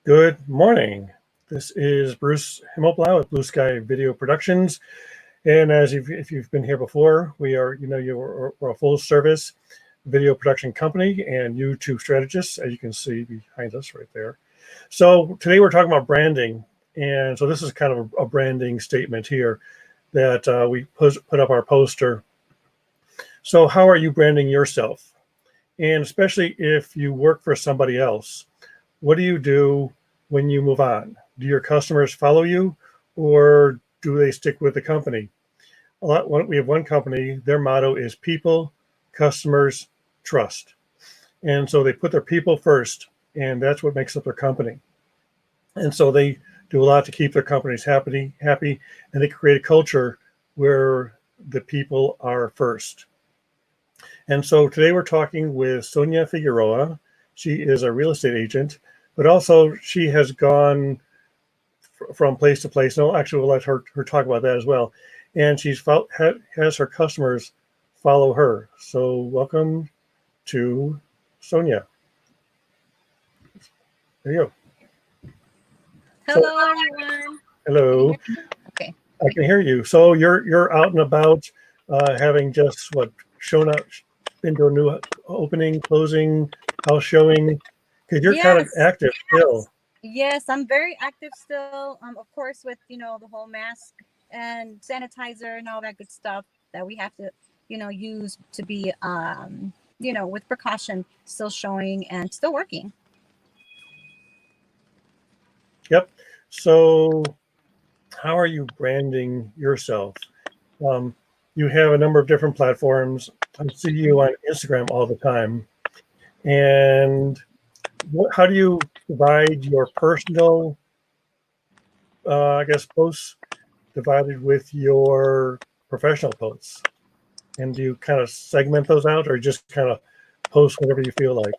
Good morning. This is Bruce Himmelblau at Blue Sky Video Productions. And if you've been here before, we're a full service video production company and YouTube strategists, as you can see behind us right there. So today we're talking about branding. And so this is kind of a branding statement here that we put up our poster. So how are you branding yourself? And especially if you work for somebody else, what do you do when you move on? Do your customers follow you, or do they stick with the company? We have one company, their motto is people, customers, trust. And so they put their people first, and that's what makes up their company. And so they do a lot to keep their companies happy, and they create a culture where the people are first. And so today we're talking with Sonia Figueroa. She is a real estate agent, but also she has gone from place to place. No, actually, we'll let her talk about that as well. And she's has her customers follow her. So welcome to Sonia. There you go. Hello, everyone. Hello. Okay. I can hear you. So you're out and about, having just shown up, been to a new opening, closing, house showing, because you're kind of active still. Yes, I'm very active still. Of course, with the whole mask and sanitizer and all that good stuff that we have to, use to be, with precaution, still showing and still working. Yep. So how are you branding yourself? You have a number of different platforms. I see you on Instagram all the time. And how do you divide your personal, posts divided with your professional posts? And do you kind of segment those out, or just kind of post whatever you feel like?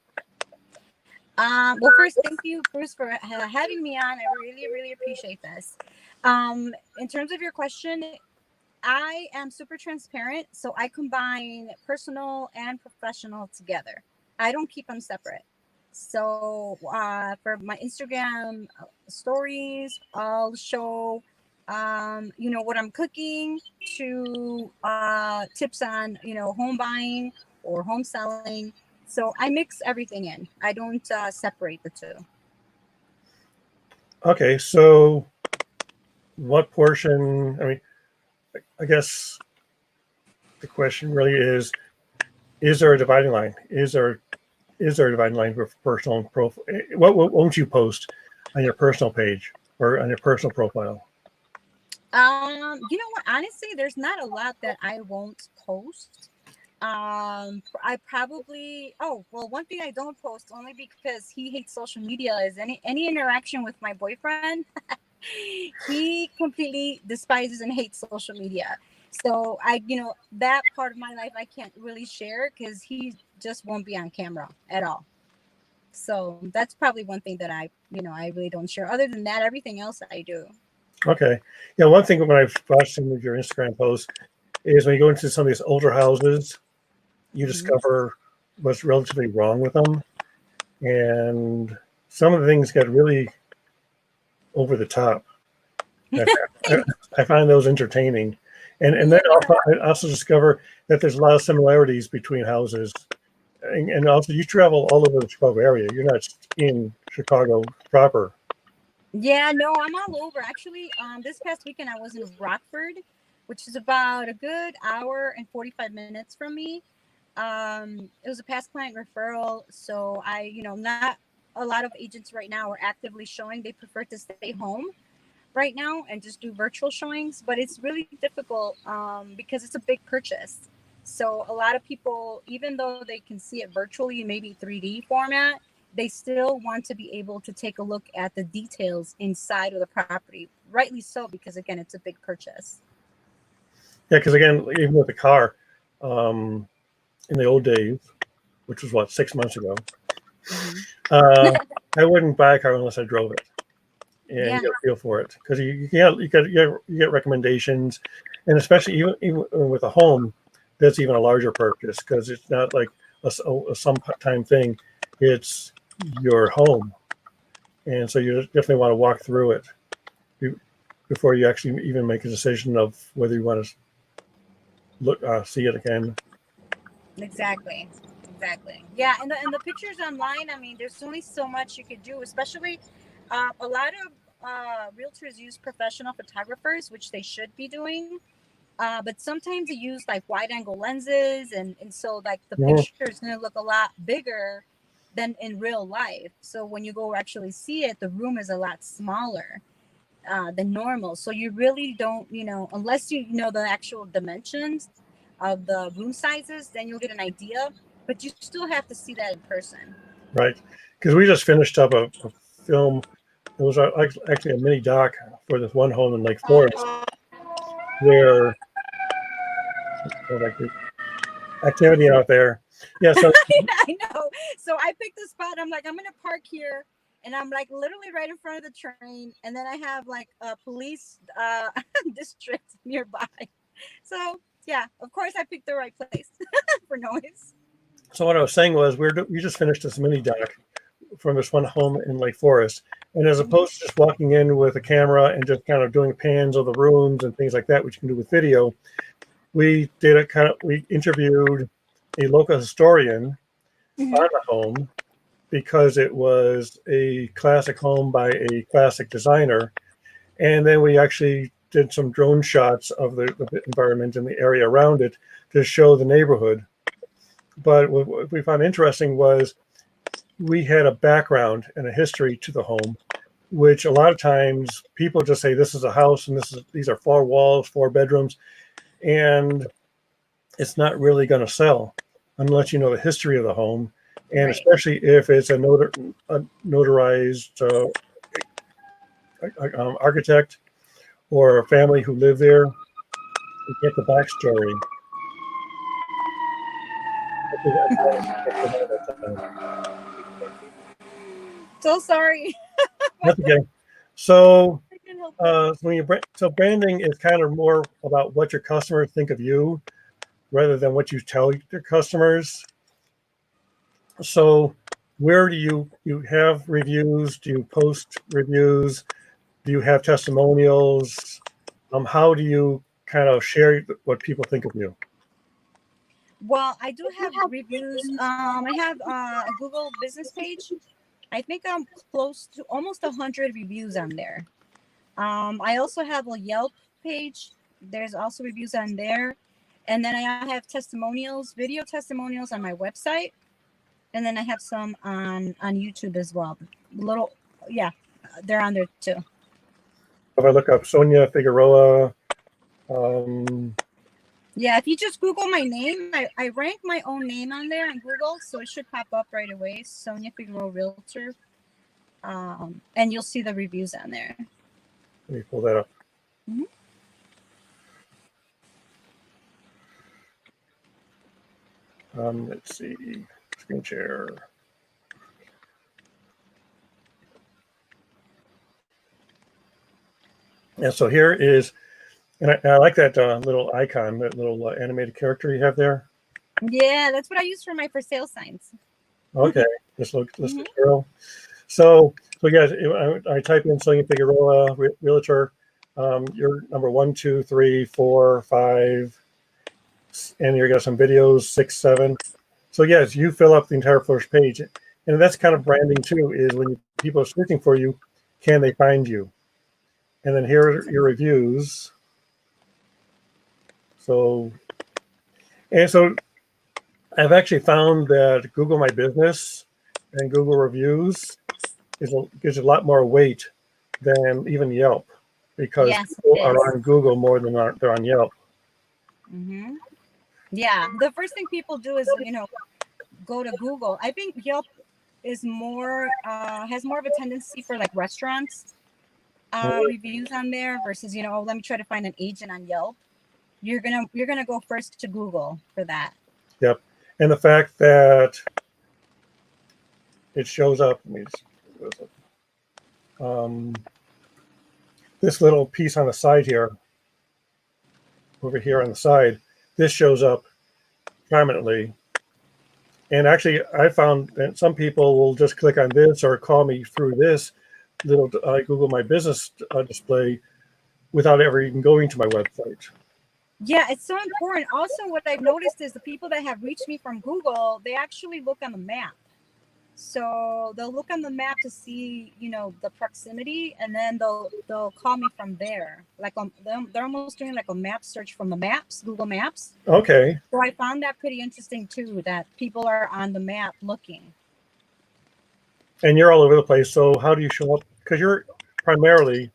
Well, first, thank you, Bruce, for having me on. I really, really appreciate this. In terms of your question, I am super transparent, so I combine personal and professional together. I don't keep them separate. So for my Instagram stories, I'll show, what I'm cooking, to tips on, home buying or home selling. So I mix everything in. I don't separate the two. Okay, so what portion, I guess the question really is there a dividing line? Is there a dividing line for personal and profile? What won't you post on your personal page or on your personal profile? You know what? Honestly, there's not a lot that I won't post. I probably, one thing I don't post only because he hates social media is any interaction with my boyfriend. He completely despises and hates social media. So that part of my life I can't really share because he just won't be on camera at all. So that's probably one thing that I really don't share. Other than that, everything else I do. Okay. Yeah, one thing when I've watched some of your Instagram posts is when you go into some of these older houses, you discover what's relatively wrong with them. And some of the things get really over the top. I find those entertaining. And then I also discover that there's a lot of similarities between houses. And also you travel all over the Chicago area. You're not in Chicago proper. Yeah, no, I'm all over. Actually, this past weekend I was in Rockford, which is about a good hour and 45 minutes from me. It was a past client referral. So not a lot of agents right now are actively showing. They prefer to stay home right now and just do virtual showings, but it's really difficult because it's a big purchase. So a lot of people, even though they can see it virtually, maybe 3D format, they still want to be able to take a look at the details inside of the property. Rightly so, because again, it's a big purchase. Yeah, because again, even with the car, in the old days, which was 6 months ago, I wouldn't buy a car unless I drove it and get a feel for it, because you get recommendations, and especially even with a home, that's even a larger purchase because it's not like a sometime thing. It's your home, And so you definitely want to walk through it before you actually even make a decision of whether you want to see it again. Exactly. Exactly. Yeah, and the pictures online, I mean, there's only so much you could do, especially a lot of realtors use professional photographers, which they should be doing. But sometimes they use like wide angle lenses, and so like the picture is going to look a lot bigger than in real life. So when you go actually see it, the room is a lot smaller than normal. So you really don't, unless you know the actual dimensions of the room sizes, then you'll get an idea. But you still have to see that in person. Right. Because we just finished up a film. It was actually a mini doc for this one home in Lake Forest where like the activity out there. Yeah. So I know. So I picked a spot. I'm like, I'm going to park here. And I'm like literally right in front of the train. And then I have like a police district nearby. So yeah, of course I picked the right place for noise. So what I was saying was we just finished this mini doc from this one home in Lake Forest. And as opposed to just walking in with a camera and just kind of doing pans of the rooms and things like that, which you can do with video, we interviewed a local historian on the home because it was a classic home by a classic designer. And then we actually did some drone shots of the environment and the area around it to show the neighborhood. But what we found interesting was we had a background and a history to the home, which a lot of times people just say this is a house and these are 4 walls, 4 bedrooms, and it's not really going to sell unless you know the history of the home, and right. Especially if it's a notarized architect or a family who live there. You get the backstory. So sorry. That's okay. So, so branding is kind of more about what your customers think of you, rather than what you tell your customers. So, where do you have reviews? Do you post reviews? Do you have testimonials? How do you kind of share what people think of you? Well, I do have reviews. I have a Google business page. I think I'm close to almost 100 reviews on there. I also have a Yelp page. There's also reviews on there. And then I have testimonials, video testimonials on my website. And then I have some on YouTube as well. They're on there too. If I look up Sonia Figueroa, yeah, if you just Google my name, I rank my own name on there on Google, so it should pop up right away, Sonia Figueroa Realtor. And you'll see the reviews on there. Let me pull that up. Mm-hmm. Let's see, screen share. And so here is, and I like that little icon, that little animated character you have there. Yeah, that's what I use for my for sale signs. Okay, this girl. So guys, I type in Sonia Figueroa Realtor. You're number 1, 2, 3, 4, 5, and you got some videos 6, 7. So yes, you fill up the entire first page, and that's kind of branding too. Is when people are searching for you, can they find you? And then here are your reviews. So I've actually found that Google My Business and Google Reviews gives a lot more weight than even Yelp, because people are on Google more than they're on Yelp. Mm-hmm. Yeah, the first thing people do is go to Google. I think Yelp is has more of a tendency for like restaurants reviews on there versus let me try to find an agent on Yelp. You're gonna go first to Google for that. Yep, and the fact that it shows up. This little piece on the side here, over here on the side, this shows up prominently. And actually, I found that some people will just click on this or call me through this, little Google My Business display without ever even going to my website. Yeah, it's so important. Also, what I've noticed is the people that have reached me from Google, they actually look on the map. So they'll look on the map to see, the proximity, and then they'll call me from there. Like they're almost doing like a map search from the maps, Google Maps. Okay. So I found that pretty interesting too, that people are on the map looking. And you're all over the place. So how do you show up? Because you're primarily,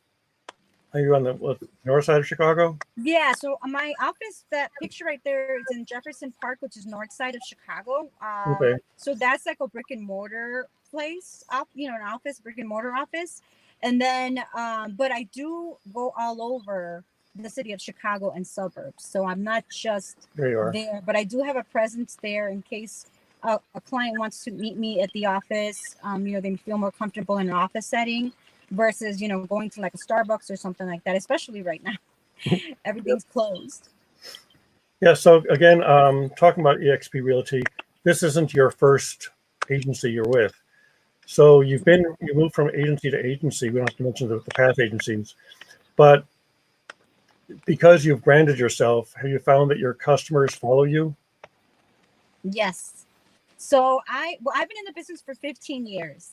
are you on the north side of Chicago? Yeah, so my office, that picture right there is in Jefferson Park, which is north side of Chicago. Okay. So that's like a brick and mortar place, an office, brick and mortar office. And then, but I do go all over the city of Chicago and suburbs. So I'm not just There you are. there, but I do have a presence there in case a client wants to meet me at the office. They feel more comfortable in an office setting versus, going to like a Starbucks or something like that, especially right now. Everything's closed. Yeah. So again, talking about eXp Realty, this isn't your first agency you're with. So you moved from agency to agency. We don't have to mention the past agencies, but because you've branded yourself, have you found that your customers follow you? Yes. So I've been in the business for 15 years.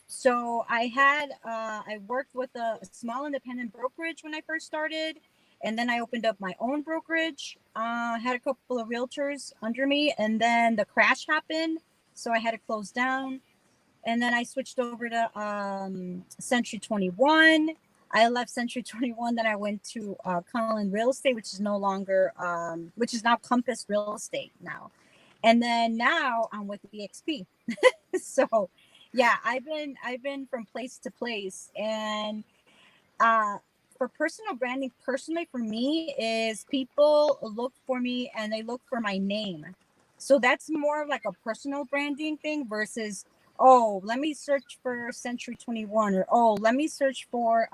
So I worked with a small independent brokerage when I first started. And then I opened up my own brokerage, had a couple of realtors under me, and then the crash happened. So I had to close down. And then I switched over to Century 21. I left Century 21. Then I went to Conlin Real Estate, which is no longer, which is now Compass Real Estate now. And then now I'm with EXP. So, yeah, I've been from place to place, and for personal branding, personally for me, is people look for me and they look for my name. So that's more of like a personal branding thing versus, oh, let me search for Century 21, or oh, let me search for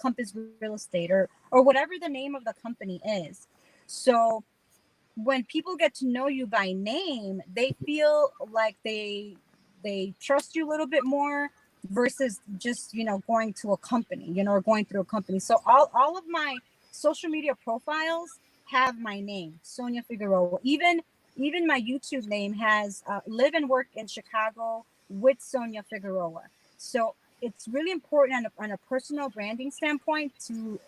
Compass Real Estate, or whatever the name of the company is. So when people get to know you by name, they feel like they trust you a little bit more versus just going to a company, or going through a company. So all of my social media profiles have my name, Sonia Figueroa. Even my YouTube name has live and work in Chicago with Sonia Figueroa. So it's really important on a personal branding standpoint to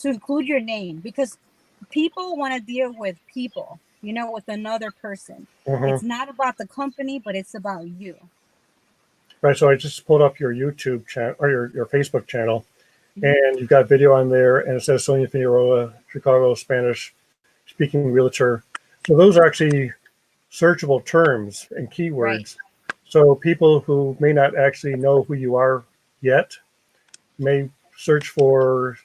include your name, because people want to deal with people, with another person. It's not about the company, but it's about you. Right. So I just pulled up your YouTube channel or your Facebook channel, and you've got video on there, and it says Sonia Figueroa, Chicago Spanish speaking realtor. So those are actually searchable terms and keywords. Right. So people who may not actually know who you are yet may search for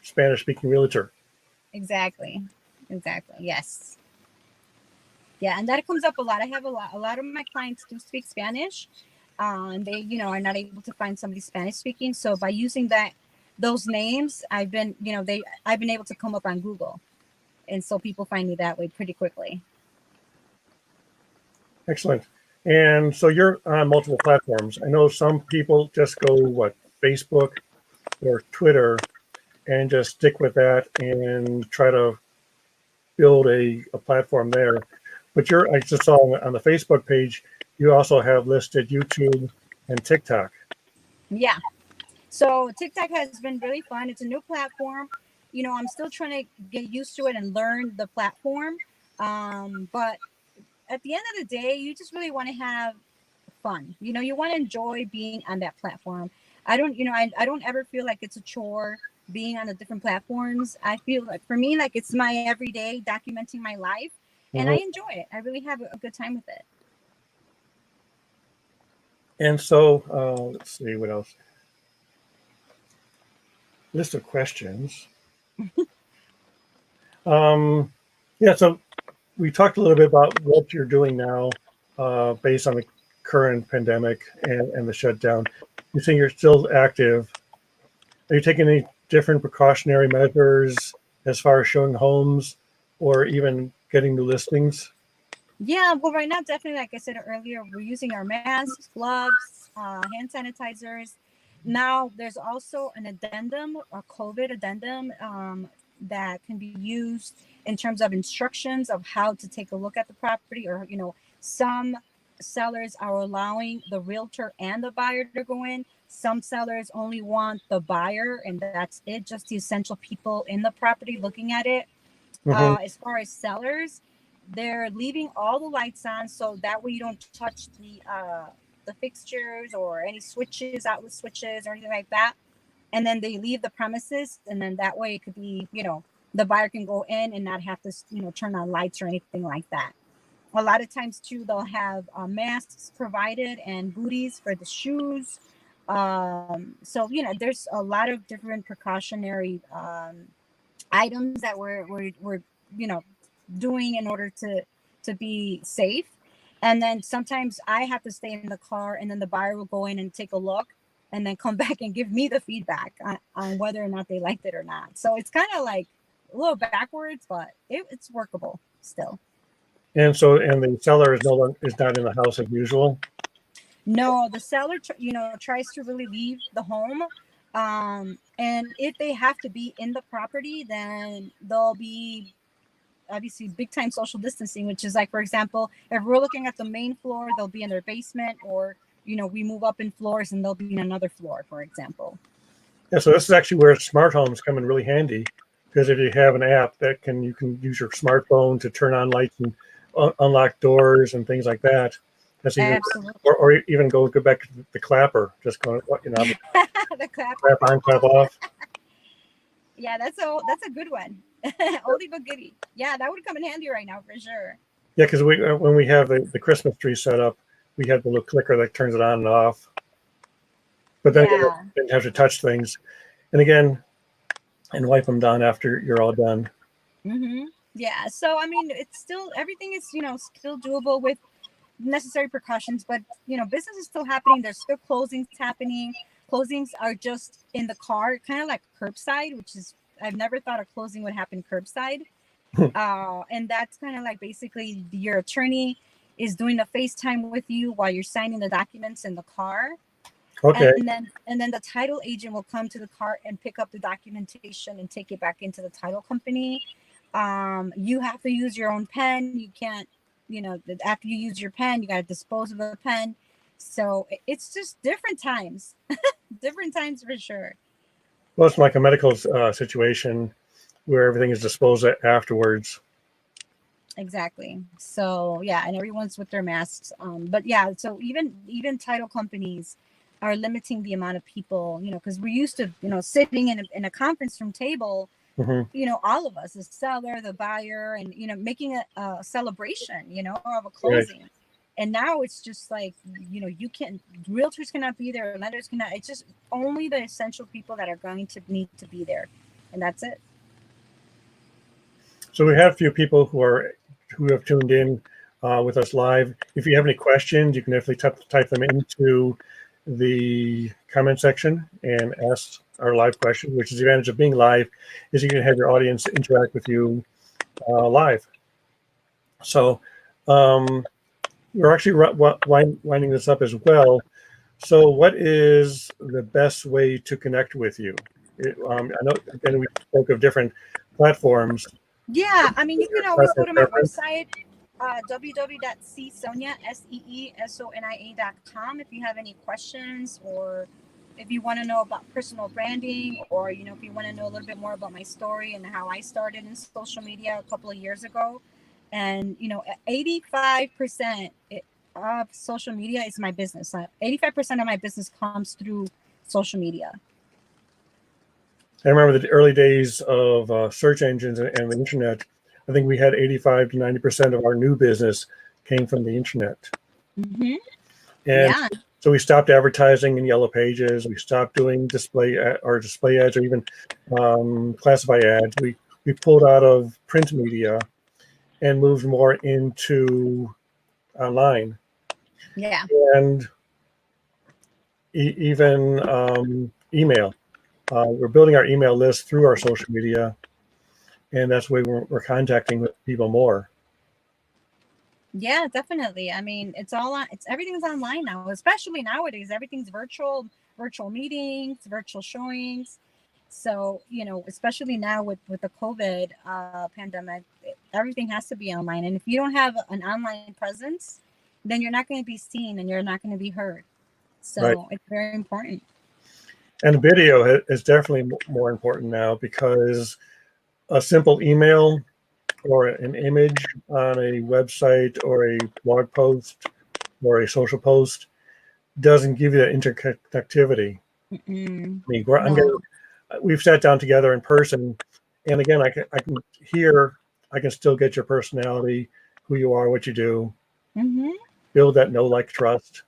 Spanish speaking realtor. Exactly. Yes. Yeah, and that comes up a lot. I have a lot of my clients do speak Spanish, and they are not able to find somebody Spanish speaking. So by using those names, I've been able to come up on Google, and so people find me that way pretty quickly. Excellent. And so you're on multiple platforms. I know some people just go Facebook or Twitter and just stick with that and try to build a platform there. But I just saw on the Facebook page, you also have listed YouTube and TikTok. Yeah. So TikTok has been really fun. It's a new platform. I'm still trying to get used to it and learn the platform. But at the end of the day, you just really want to have fun. You want to enjoy being on that platform. I don't ever feel like it's a chore being on the different platforms. I feel like for me, like it's my everyday documenting my life, and I enjoy it. I really have a good time with it. And so let's see what else. List of questions. Yeah, so we talked a little bit about what you're doing now based on the current pandemic and the shutdown. You're saying you're still active. Are you taking any different precautionary measures as far as showing homes or even getting new listings? Yeah, well, right now, definitely, like I said earlier, we're using our masks, gloves, hand sanitizers. Now, there's also an addendum, a COVID addendum, that can be used in terms of instructions of how to take a look at the property, or, some sellers are allowing the realtor and the buyer to go in. Some sellers only want the buyer, and that's it, just the essential people in the property looking at it. Hmm. As far as sellers, they're leaving all the lights on, so that way you don't touch the fixtures or any switches, outlet switches, or anything like that. And then they leave the premises, and then that way it could be, the buyer can go in and not have to, turn on lights or anything like that. A lot of times too, they'll have masks provided and booties for the shoes. So there's a lot of different precautionary items that we're you know doing in order to be safe. And then sometimes I have to stay in the car, and then the buyer will go in and take a look, and then come back and give me the feedback on whether or not they liked it or not. So it's kind of like a little backwards, but it's workable still. And the seller is not in the house as usual. No, the seller, tries to really leave the home. And if they have to be in the property, then they'll be obviously big time social distancing, which is like, for example, if we're looking at the main floor, they'll be in their basement, or, we move up in floors and they'll be in another floor, for example. Yeah, so this is actually where smart homes come in really handy, because if you have an app that you can use your smartphone to turn on lights and unlock doors and things like that. That's even, Absolutely. or even go back to the clapper, just going, The clap. clap on, clap off. Yeah, that's a good one. Oldie but goodie. Yeah, that would come in handy right now for sure. Yeah, because when we have the Christmas tree set up, we have the little clicker that turns it on and off. But then Yeah. you didn't have to touch things, and again, and wipe them down after you're all done. Mm-hmm. Yeah. So I mean, it's still, everything is still doable with necessary precautions, but business is still happening. There's still closings happening. Closings are just in the car, kind of like curbside, which is, I've never thought a closing would happen curbside. And that's kind of like basically your attorney is doing a FaceTime with you while you're signing the documents in the car. Okay. And then the title agent will come to the car and pick up the documentation and take it back into the title company. You have to use your own pen. You can't, after you use your pen, you got to dispose of the pen. So it's just different times, different times for sure. Well, it's like a medical situation where everything is disposed of afterwards. Exactly. So yeah, and everyone's with their masks. But yeah, so even title companies are limiting the amount of people, because we're used to, sitting in a conference room table, Mm-hmm. all of us, the seller, the buyer, and, making a celebration, of a Right. closing. And now it's just like, you can't, realtors cannot be there, lenders cannot, it's just only the essential people that are going to need to be there. And that's it. So we have a few people who have tuned in with us live. If you have any questions, you can definitely type them into the comment section and ask our live question, which is the advantage of being live, is you can have your audience interact with you live. So we're actually winding this up as well. So what is the best way to connect with you? I know, again, we spoke of different platforms. Yeah, I mean, you can always go to my website, www.seesonia.com, if you have any questions, or if you want to know about personal branding, or if you want to know a little bit more about my story and how I started in social media a couple of years ago. And 85% of social media is my business. 85% of my business comes through social media. I remember the early days of search engines and the internet. I think we had 85 to 90% of our new business came from the internet. Mm-hmm. And yeah. So we stopped advertising in yellow pages. We stopped doing display ads, or even classified ads. We pulled out of print media and moved more into online. Yeah. And even email. We're building our email list through our social media, and that's the way we're contacting with people more. Yeah, definitely. I mean, it's all on, it's everything's online now, especially nowadays. Everything's virtual, virtual meetings, virtual showings. So, especially now with the COVID pandemic, everything has to be online. And if you don't have an online presence, then you're not going to be seen and you're not going to be heard. Right. So it's very important. And video is definitely more important now because a simple email or an image on a website or a blog post or a social post doesn't give you that interconnectivity. Mm-mm. I mean, No. we've sat down together in person, and again, I can hear, I can still get your personality, who you are, what you do, Mm-hmm. build that know, like, trust.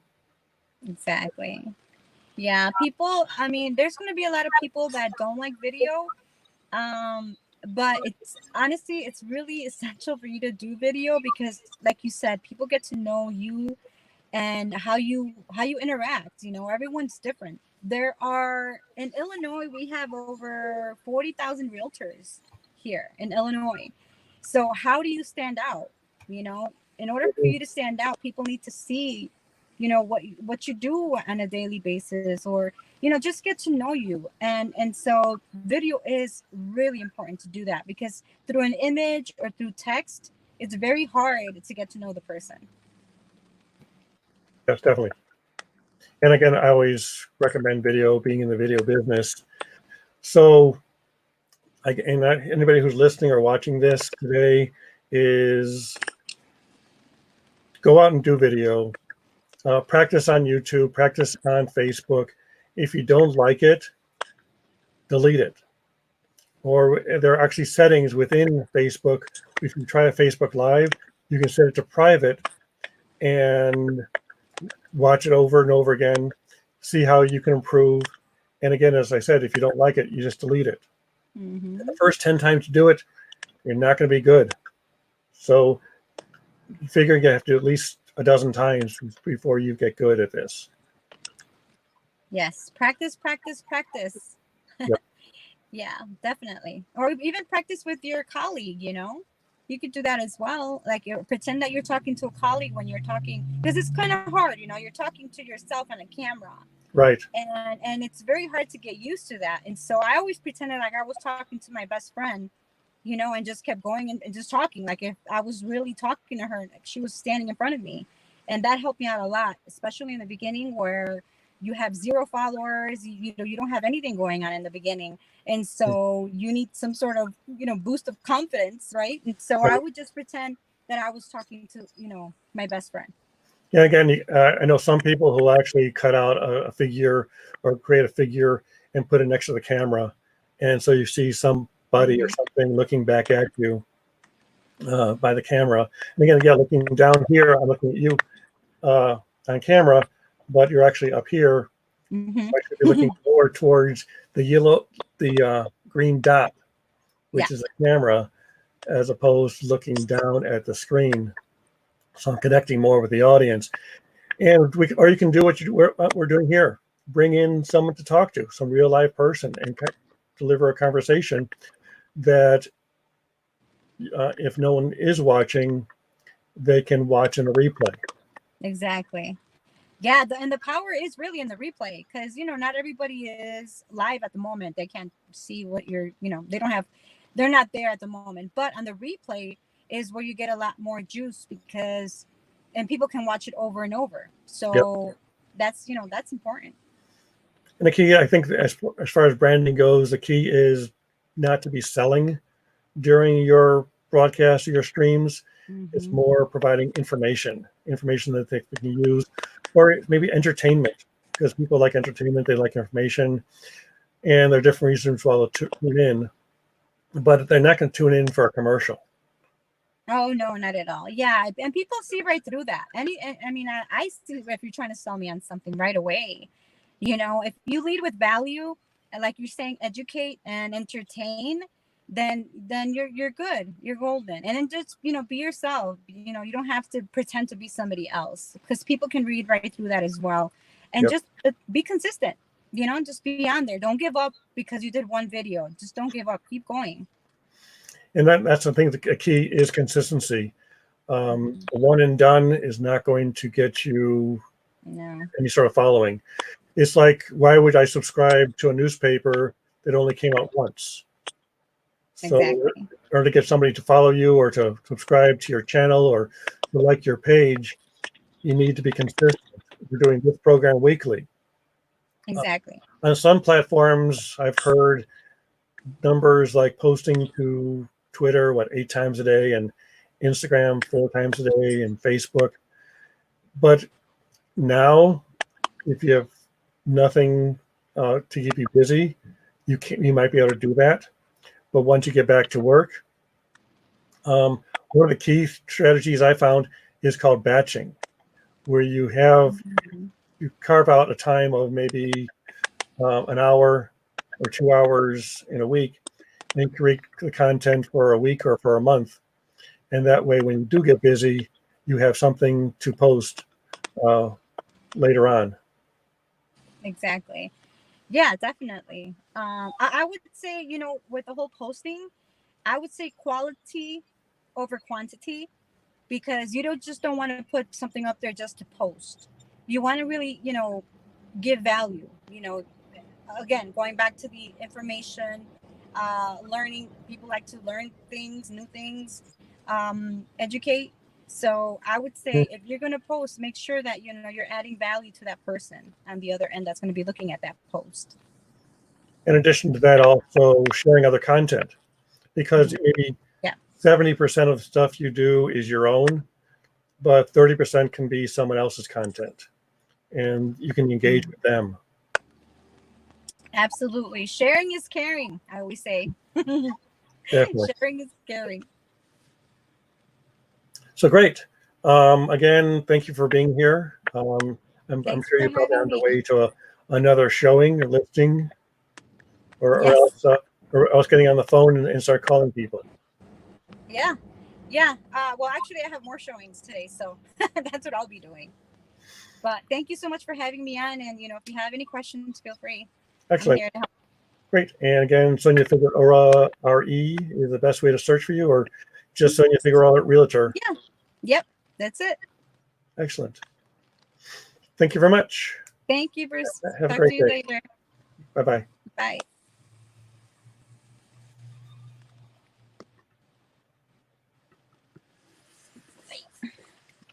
Exactly. Yeah, people, I mean, there's going to be a lot of people that don't like video. Um, but it's honestly, it's really essential for you to do video because, like you said, people get to know you and how you interact. Everyone's different. There are in Illinois, we have over 40,000 realtors here in Illinois. So how do you stand out? In order for you to stand out, people need to see, what you do on a daily basis, or just get to know you. And so video is really important to do that, because through an image or through text, it's very hard to get to know the person. Yes, definitely. And again, I always recommend video, being in the video business. So, anybody who's listening or watching this today is go out and do video, practice on YouTube, practice on Facebook. If you don't like it, delete it. Or there are actually settings within Facebook. If you try a Facebook Live, you can set it to private and watch it over and over again, see how you can improve. And again, as I said, if you don't like it, you just delete it. The Mm-hmm. first 10 times you do it, you're not going to be good. So you figure you have to at least a dozen times before you get good at this. Yes, practice, practice, practice. Yep. Yeah, definitely. Or even practice with your colleague, You could do that as well. Like, pretend that you're talking to a colleague when you're talking, because it's kind of hard, You're talking to yourself on a camera, Right. and it's very hard to get used to that. And so I always pretended like I was talking to my best friend, and just kept going and just talking. Like, if I was really talking to her, like she was standing in front of me. And that helped me out a lot, especially in the beginning where you have zero followers, you don't have anything going on in the beginning. And so you need some sort of, boost of confidence, right? And so I Right. would just pretend that I was talking to, my best friend. Yeah, again, I know some people who actually cut out a figure or create a figure and put it next to the camera. And so you see somebody or Mm-hmm. something looking back at you by the camera. And again, yeah, looking down here, I'm looking at you on camera, but you're actually up here. I should be Mm-hmm. looking more towards the green dot, Yeah, which is the camera, as opposed to looking down at the screen. So I'm connecting more with the audience. And or you can do what we're doing here. Bring in someone to talk to, some real life person, and deliver a conversation that if no one is watching, they can watch in a replay. exactly. Yeah, and the power is really in the replay, because not everybody is live at the moment. They can't see what they don't have, they're not there at the moment. But on the replay is where you get a lot more juice, because and people can watch it over and over. Yep. So that's important. And the key, I think, as far as branding goes, the key is not to be selling during your broadcast or your streams. It's Mm-hmm. more providing information that they can use, or maybe entertainment, because people like entertainment, they like information, and there are different reasons why they'll tune in, but they're not going to tune in for a commercial. Oh no, not at all. Yeah, and people see right through that. I mean, I see if you're trying to sell me on something right away. If you lead with value, and like you're saying, educate and entertain, then you're good. You're golden. And then just be yourself. You don't have to pretend to be somebody else, because people can read right through that as well. And Yep. just be consistent. Just be on there. Don't give up because you did one video. Just don't give up. Keep going. And that's the thing. The key is consistency. One and done is not going to get you No. any sort of following. It's like, why would I subscribe to a newspaper that only came out once? So Exactly. in order to get somebody to follow you or to subscribe to your channel or to like your page, you need to be consistent. You're doing this program weekly. Exactly. On some platforms, I've heard numbers like posting to Twitter, 8 times a day, and Instagram 4 times a day, and Facebook. But now, if you have nothing to keep you busy, you might be able to do that. But once you get back to work, one of the key strategies I found is called batching, where you carve out a time of maybe an hour or 2 hours in a week and create the content for a week or for a month. And that way, when you do get busy, you have something to post later on. Exactly. Yeah, definitely. I would say, with the whole posting, I would say quality over quantity, because you don't want to put something up there just to post. You want to really, give value. Again, going back to the information, learning. People like to learn things, new things, educate. So I would say, if you're going to post, make sure that you're adding value to that person on the other end that's going to be looking at that post. In addition to that, also sharing other content, because maybe Yeah. 70% of the stuff you do is your own, but 30% can be someone else's content, and you can engage with them. Absolutely. Sharing is caring, I always say. Definitely. Sharing is caring. So great. Again, thank you for being here. I'm Thanks sure for you're probably on having the me. way to another showing or listing, or Yes. else getting on the phone and start calling people. Yeah. Yeah. Well, actually, I have more showings today, so that's what I'll be doing. But thank you so much for having me on. And, if you have any questions, feel free. I'm Excellent. here to help. Great. And again, Sonia Figueroa RE is the best way to search for you, or just Sonia Figueroa Realtor? Yeah. Yep. That's it. Excellent. Thank you very much. Thank you, Bruce. Have a Talk great to you day. later. Bye-bye. Bye.